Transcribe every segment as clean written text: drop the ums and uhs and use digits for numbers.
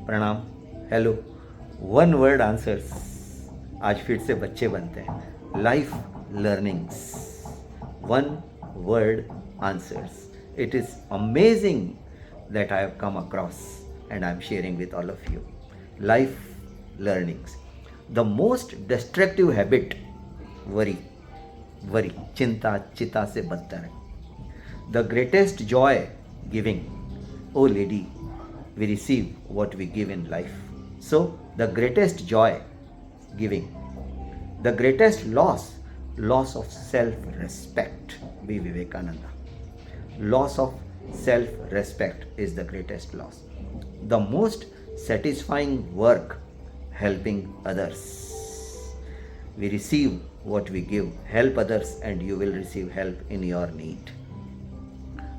प्रणाम, hello. One word answers. आज फिर से बच्चे बनते हैं। Life learnings, one word answers. It is amazing that I have come across and I am sharing with all of you. Life learnings. The most destructive habit, worry. Worry, चिंता, चिता से बदतर है. The greatest joy, giving. Oh lady, we receive what we give in life. So, the greatest joy, giving. The greatest loss, loss of self-respect. B. Vivekananda. Loss of self-respect is the greatest loss. The most satisfying work, helping others. We receive what we give. Help others and you will receive help in your need.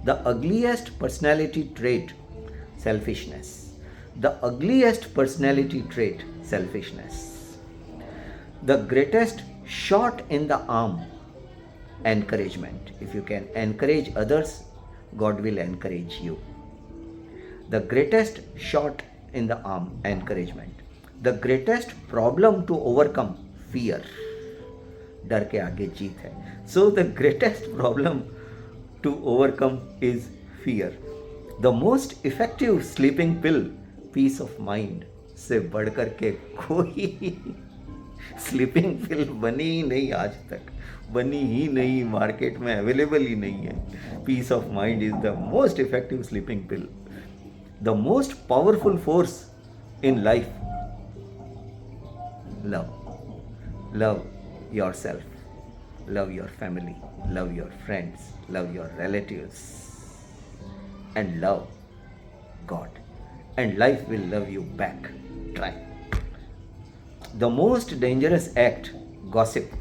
The ugliest personality trait, selfishness. The ugliest personality trait, selfishness. The greatest shot in the arm, encouragement. If you can encourage others, God will encourage you. The greatest shot in the arm, encouragement. The greatest problem to overcome, fear. डर के आगे जीत है. So the greatest problem to overcome is fear. The most effective sleeping pill, peace of mind. से बढ़कर के कोई sleeping पिल बनी ही नहीं आज तक, बनी ही नहीं, मार्केट में अवेलेबल ही नहीं है. Peace of mind is the most effective sleeping pill. The most powerful force in life, love. Love yourself, love your family, love your friends, love your relatives, and love God, and life will love you back. Try. The most dangerous act, gossip,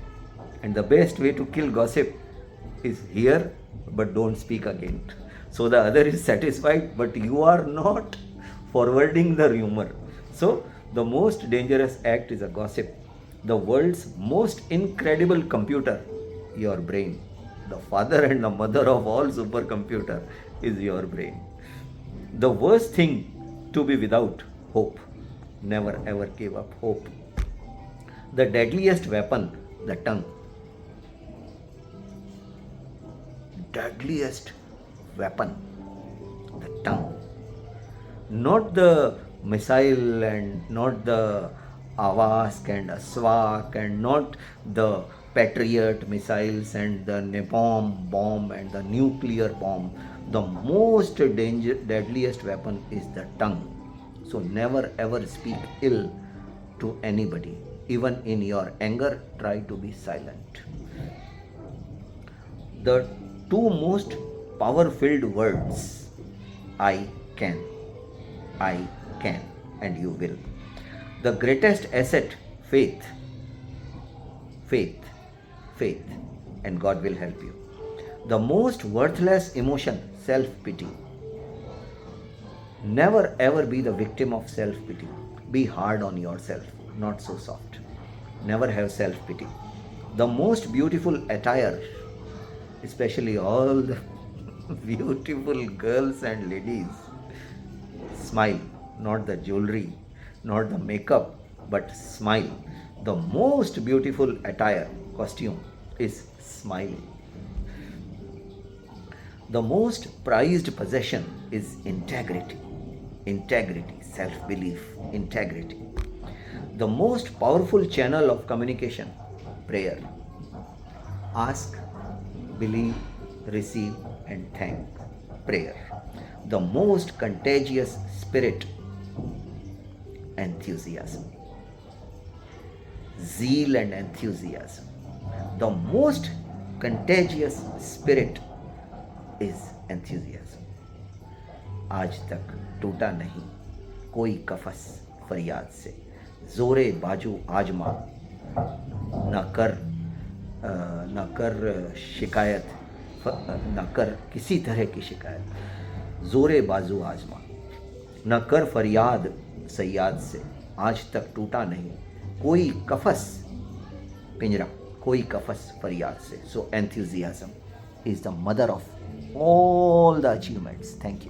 and the best way to kill gossip is hear but don't speak again. So the other is satisfied but you are not forwarding the rumor. So the most dangerous act is a gossip. The world's most incredible computer, your brain. The father and the mother of all supercomputer is your brain. The worst thing to be without, hope. Never ever give up hope. The deadliest weapon, the tongue. Deadliest weapon, the tongue. Not the missile and not the Avask and Aswak and not the Patriot missiles and the napalm bomb and the nuclear bomb. The most deadliest weapon is the tongue. So never ever speak ill to anybody. Even in your anger, try to be silent. The two most power-filled words, I can, and you will. The greatest asset, faith. Faith, faith, and God will help you. The most worthless emotion, self-pity. Never ever be the victim of self-pity. Be hard on yourself, not so soft. Never have self-pity. The most beautiful attire, especially all the beautiful girls and ladies, smile, not the jewelry, not the makeup, but smile. The most beautiful attire, costume, is smiling. The most prized possession is integrity. Integrity, self-belief, integrity. The most powerful channel of communication, prayer. Ask, believe, receive, and thank. Prayer. The most contagious spirit, enthusiasm. Zeal and enthusiasm. The most contagious spirit is enthusiasm. आज तक टूटा नहीं कोई कफस फरियाद से. जोरे बाजू आजमा, न कर शिकायत, न कर किसी तरह की शिकायत. जोरे बाजू आजमा, न कर फरियाद सयाद से. आज तक टूटा नहीं कोई कफस पिंजरा, कोई कफस फरियाद से. सो enthusiasm is the mother of all the achievements. Thank you.